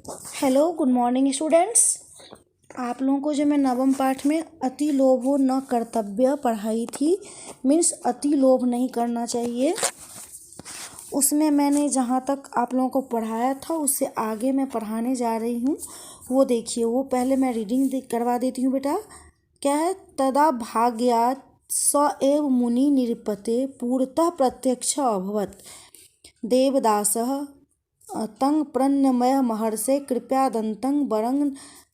Hello good morning students. आप लोगों को जो मैं नवम पाठ में अति लोभो न कर्तव्य पढ़ाई थी, मीन्स अति लोभ नहीं करना चाहिए, उसमें मैंने जहाँ तक आप लोगों को पढ़ाया था उससे आगे मैं पढ़ाने जा रही हूँ। वो देखिए, वो पहले मैं रीडिंग करवा देती हूँ बेटा। क्या है? तदा भाग्यात् स एव मुनि निरपते पूर्णतः प्रत्यक्ष अभवत् देवदासः तं प्रणम्य महर्षे कृपया दन्तं वरं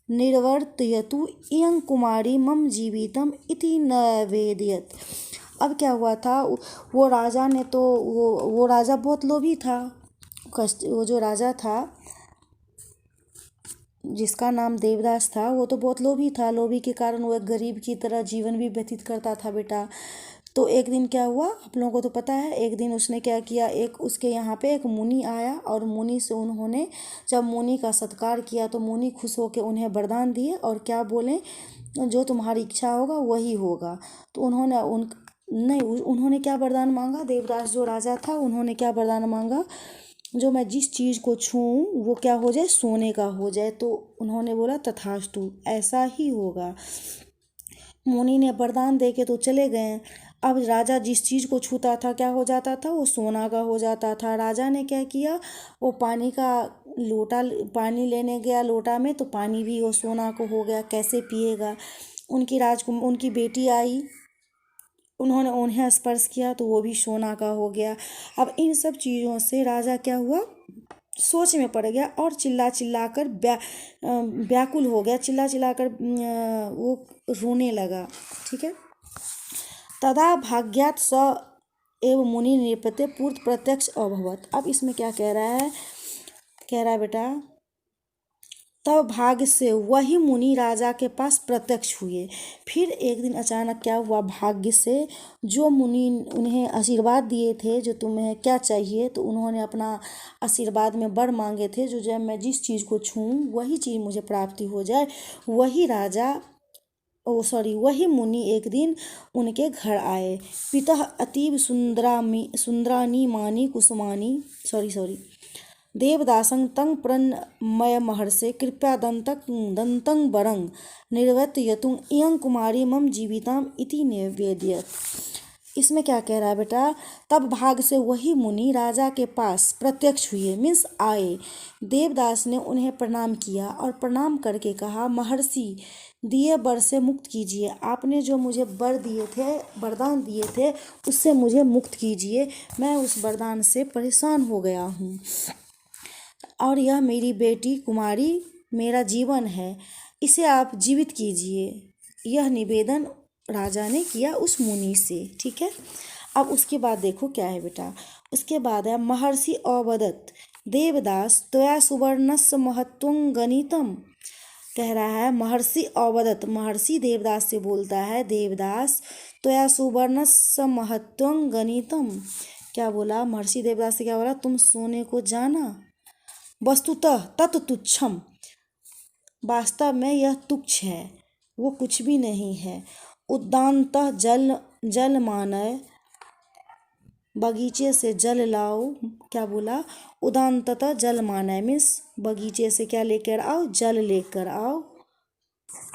निर्वर्तयतु इयं कुमारी मम जीवितम इति नवेदयत्। अब क्या हुआ था, वो राजा ने तो वो राजा बहुत लोभी था। वो जो राजा था जिसका नाम देवदास था, वो तो बहुत लोभी था। लोभी के कारण वो एक गरीब की तरह जीवन भी व्यतीत करता था बेटा। तो एक दिन क्या हुआ, आप लोगों को तो पता है, एक दिन उसने क्या किया, एक उसके यहाँ पे एक मुनि आया और मुनि से उन्होंने जब मुनि का सत्कार किया तो मुनि खुश होकर उन्हें वरदान दिए और क्या बोले, जो तुम्हारी इच्छा होगा वही होगा। तो उन्होंने क्या वरदान मांगा, देवदास जो राजा था उन्होंने क्या वरदान मांगा, जो मैं जिस चीज़ को छूऊं वो क्या हो जाए, सोने का हो जाए। तो उन्होंने बोला तथास्तु, ऐसा ही होगा। मुनि ने वरदान दे के तो चले गए। अब राजा जिस चीज़ को छूता था क्या हो जाता था, वो सोना का हो जाता था। राजा ने क्या किया, वो पानी का लोटा, पानी लेने गया लोटा में, तो पानी भी वो सोना को हो गया, कैसे पिएगा। उनकी बेटी आई, उन्होंने उन्हें स्पर्श किया तो वो भी सोना का हो गया। अब इन सब चीज़ों से राजा क्या हुआ, सोच में पड़ गया और चिल्ला चिल्ला कर व्याकुल हो गया, चिल्ला चिल्ला कर वो रोने लगा। ठीक है। तदा भाग्यात् स एव मुनि निरपते पूर्त प्रत्यक्ष अभवत। अब इसमें क्या कह रहा है बेटा, तब भाग्य से वही मुनि राजा के पास प्रत्यक्ष हुए। फिर एक दिन अचानक क्या हुआ, भाग्य से जो मुनि उन्हें आशीर्वाद दिए थे, जो तुम्हें क्या चाहिए, तो उन्होंने अपना आशीर्वाद में वर मांगे थे, जो जब मैं जिस चीज़ को छूऊं वही चीज़ मुझे प्राप्ति हो जाए। वही मुनि एक दिन उनके घर आए। पितः अतीव सुंदरानी मानी कुसुमानी देवदासं तं प्रणम्य महर्षे कृपया दन्तं वरं निर्वर्तयतु इयं कुमारी मम जीविताम इति निवेदयत्। इसमें क्या कह रहा है बेटा, तब भाग से वही मुनि राजा के पास प्रत्यक्ष हुए, मीन्स आए। देवदास ने उन्हें प्रणाम किया और प्रणाम करके कहा, महर्षि दिए वर से मुक्त कीजिए। आपने जो मुझे वरदान दिए थे उससे मुझे मुक्त कीजिए। मैं उस वरदान से परेशान हो गया हूँ और यह मेरी बेटी कुमारी मेरा जीवन है, इसे आप जीवित कीजिए। यह निवेदन राजा ने किया उस मुनि से। ठीक है। अब उसके बाद देखो क्या है बेटा, उसके बाद है महर्षि अवदत् देवदास त्वया सुवर्णस्य महत्वं गणितम्। कह रहा है महर्षि अवदत्, महर्षि देवदास से बोलता है, देवदास त्वया सुवर्णस्य महत्वं गणितम्। क्या बोला महर्षि देवदास से, क्या बोला, तुम सोने को जाना, वस्तुतः तत् तुच्छम, वास्तव में यह तुच्छ है, वो कुछ भी नहीं है। उद्दानतः जल मानय, बगीचे से जल लाओ। क्या बोला, उदानतः जल मानय मीन्स बगीचे से क्या लेकर आओ, जल लेकर आओ।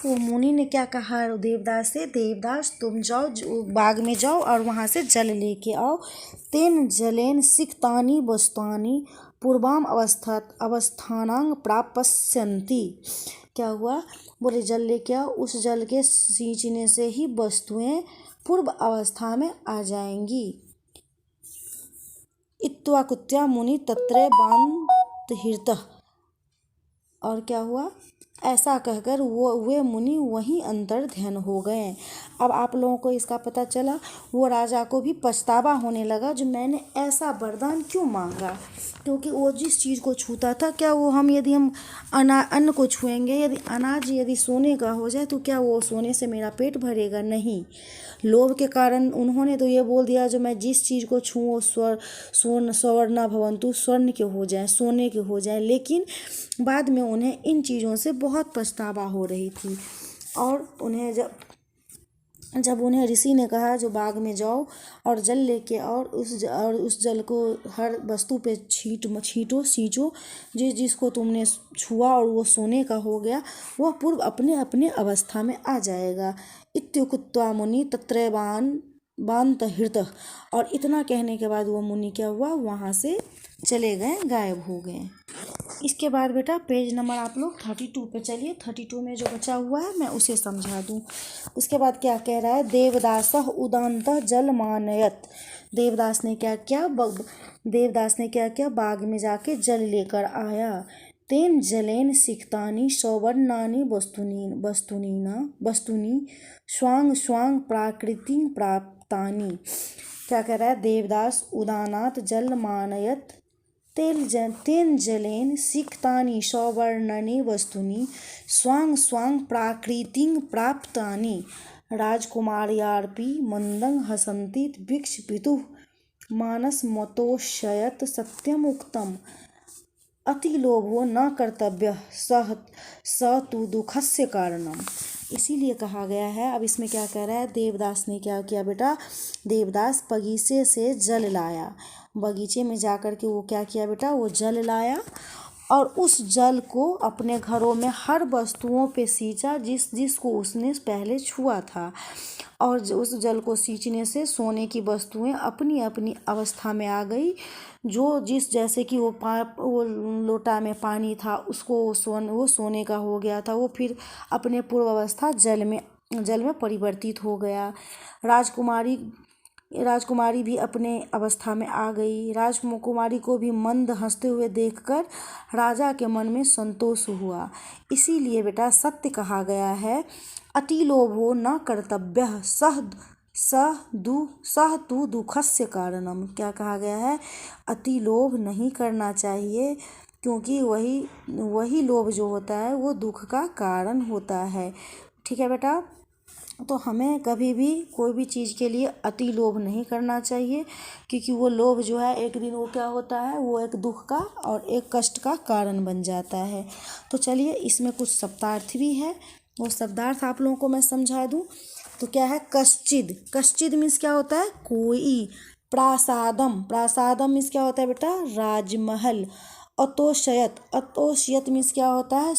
वो मुनि ने क्या कहा देवदास से, देवदास तुम जाओ बाग में जाओ और वहाँ से जल लेके आओ। तेन जलेन सिक्तानि वस्तुनि पूर्वाम अवस्थानां प्राप्स्यन्ति। क्या हुआ, बोले जल लेके आओ, उस जल के सींचने से ही वस्तुएं पूर्व अवस्था में आ जाएंगी। इत्वाकुत्या मुनि तत्रे बान्धहिर्तः। और क्या हुआ, ऐसा कहकर वे मुनि वहीं अंतर ध्यान हो गए। अब आप लोगों को इसका पता चला, वो राजा को भी पछतावा होने लगा, जो मैंने ऐसा वरदान क्यों मांगा, क्योंकि वो जिस चीज़ को छूता था, क्या वो यदि हम अन्न को छुएंगे, यदि अनाज यदि सोने का हो जाए तो क्या वो सोने से मेरा पेट भरेगा, नहीं। लोभ के कारण उन्होंने तो ये बोल दिया, जो मैं जिस चीज़ को छूँ स्वर्ण भवन्तु, स्वर्ण के हो जाए, सोने के हो जाए। लेकिन बाद में उन्हें इन चीज़ों से बहुत पछतावा हो रही थी और उन्हें जब उन्हें ऋषि ने कहा जो बाग में जाओ और जल लेके और उस जल को हर वस्तु पे छींटो सींचो, जिसको तुमने छुआ और वो सोने का हो गया, वह पूर्व अपने अपने अवस्था में आ जाएगा। इत्युक्त्वा मुनि तत्रैवान बांत हृत। और इतना कहने के बाद वो मुनि क्या हुआ, वहाँ से चले गए, गायब हो गए। इसके बाद बेटा पेज नंबर आप लोग 32 पे चलिए। 32 में जो बचा हुआ है मैं उसे समझा दूँ। उसके बाद क्या कह रहा है, देवदासः उदान्तः जल मानयत। देवदास ने क्या किया, देवदास ने क्या किया, बाग में जाके जल लेकर आया। तेन जलेन सिक्तानि सौवर्णानि वस्तुनि स्वांग स्वांग प्राकृतिं प्राप्तानि। क्या कह रहा है, देवदास उदानात जल मानयत तेन जलेन सिक्तानि सौवर्णानि वस्तुनि स्वांग स्वांग प्राकृतिं प्राप्तानि। राजकुमार्यार्पि मंदं हसन्ति भिक्ष पितुः मानसमतोषयत सत्यम उक्तम। अतिलोभो न कर्तव्यः स तु दुःखस्य कारणम्। इसीलिए कहा गया है। अब इसमें क्या कह रहा है, देवदास ने क्या किया बेटा, देवदास बगीचे से जल लाया। बगीचे में जाकर के वो क्या किया बेटा, वो जल लाया और उस जल को अपने घरों में हर वस्तुओं पे सींचा जिसको उसने पहले छुआ था। और उस जल को सींचने से सोने की वस्तुएं अपनी अपनी अवस्था में आ गई। जैसे कि वो लोटा में पानी था, उसको वो सोने का हो गया था, वो फिर अपने पूर्व अवस्था जल में परिवर्तित हो गया। राजकुमारी भी अपने अवस्था में आ गई। राजकुमारी को भी मंद हंसते हुए देखकर राजा के मन में संतोष हुआ। इसीलिए बेटा सत्य कहा गया है, अति लोभो न कर्तव्यः सह तु दुःखस्य कारणम। क्या कहा गया है, अति लोभ नहीं करना चाहिए, क्योंकि वही लोभ जो होता है वो दुख का कारण होता है। ठीक है बेटा, तो हमें कभी भी कोई भी चीज़ के लिए अति लोभ नहीं करना चाहिए, क्योंकि वो लोभ जो है एक दिन वो क्या होता है, वो एक दुख का और एक कष्ट का कारण बन जाता है। तो चलिए इसमें कुछ शब्दार्थ भी है, वो शब्दार्थ आप लोगों को मैं समझा दूँ। तो क्या है, कश्चिद मीन्स क्या होता है, कोई। प्रासादम मीन्स क्या होता है बेटा, राजमहल। अतोषयत मीन्स क्या होता है,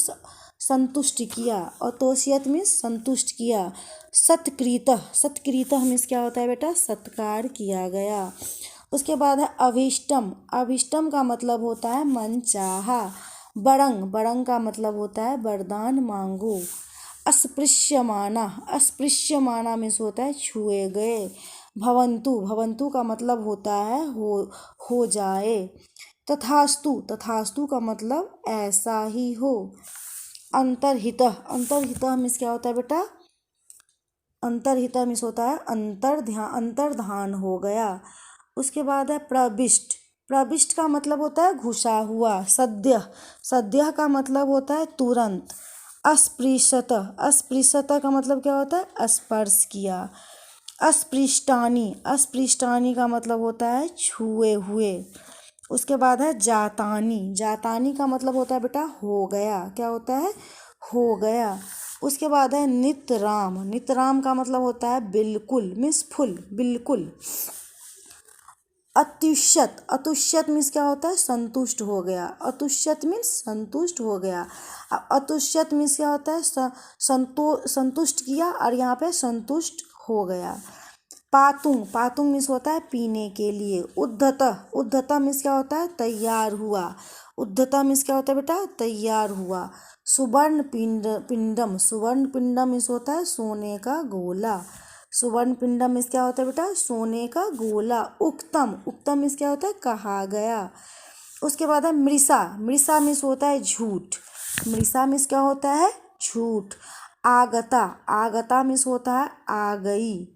संतुष्ट किया। अतोषयत मीन्स संतुष्ट किया। सत्कृतः मीन्स क्या होता है बेटा, सत्कार किया गया। उसके बाद है अभिष्टम का मतलब होता है मन चाहा। बड़ंग का मतलब होता है वरदान मांगो। अस्पृश्यमाना मीन्स होता है छुए गए। भवंतु का मतलब होता है हो जाए। तथास्तु का मतलब ऐसा ही हो। अंतर्हितः मीन्स क्या होता है बेटा, अंतर्हितः मीन्स होता है अंतर्धान हो गया। उसके बाद है प्रविष्ट का मतलब होता है घुसा हुआ। सद्यः का मतलब होता है तुरंत। अस्पृशतः का मतलब क्या होता है, स्पर्श किया। अस्पृष्टानी का मतलब होता है छुए हुए। उसके बाद है जातानी का मतलब होता है बेटा हो गया। क्या होता है, हो गया। उसके बाद है नितराम का मतलब होता है बिल्कुल मीन्स फुल, बिल्कुल। अतुष्यत मीन्स क्या होता है, संतुष्ट हो गया। अतुष्यत मीन्स संतुष्ट हो गया। अतुष्यत मीन्स क्या होता है, संतुष्ट किया, और यहाँ पे संतुष्ट हो गया। पातुंग मीन्स होता है पीने के लिए। उद्धता मीन्स क्या होता है, तैयार हुआ। उद्धता मीन्स क्या होता है बेटा, तैयार हुआ। सुवर्ण पिंडम मीन्स होता है सोने का गोला। सुवर्ण पिंडम मीन्स क्या होता है बेटा, सोने का गोला। उक्तम मीन्स क्या होता है, कहा गया। उसके बाद है मृषा मीन्स होता है झूठ। मृषा मीन्स क्या होता है, झूठ। आगता मीन्स होता है आ गई,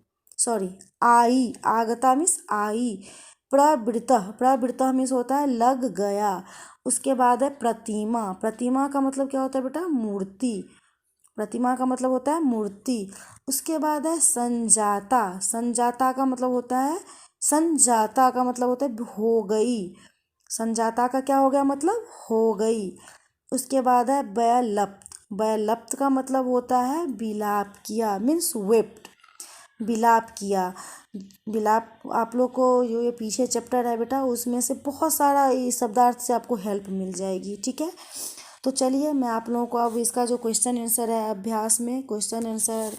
आई। आगता मीन्स आई। प्रवृत्तः मीन्स होता है लग गया। उसके बाद है प्रतिमा का मतलब क्या होता है बेटा, मूर्ति। प्रतिमा का मतलब होता है मूर्ति। उसके बाद है संजाता का मतलब होता है हो गई। संजाता का क्या हो गया, मतलब हो गई। उसके बाद है वयलप्त का मतलब होता है विलाप किया मीन्स वेप्ट। विलाप किया। विलाप आप लोग को जो ये पीछे चैप्टर है बेटा, उसमें से बहुत सारा ये शब्दार्थ से आपको हेल्प मिल जाएगी। ठीक है, तो चलिए मैं आप लोगों को अब इसका जो क्वेश्चन आंसर है अभ्यास में, question answer,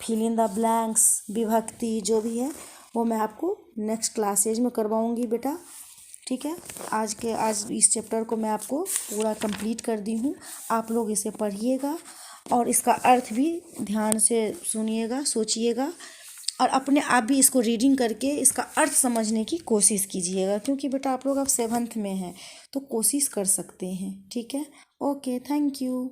fill in the blanks, विभक्ति जो भी है वो मैं आपको नेक्स्ट क्लासेज में करवाऊंगी बेटा। ठीक है, आज इस चैप्टर को मैं आपको पूरा कंप्लीट कर दी हूँ। आप लोग इसे पढ़िएगा और इसका अर्थ भी ध्यान से सुनिएगा, सोचिएगा, और अपने आप भी इसको रीडिंग करके इसका अर्थ समझने की कोशिश कीजिएगा, क्योंकि बेटा आप लोग अब 7th में हैं तो कोशिश कर सकते हैं। ठीक है, ओके, थैंक यू।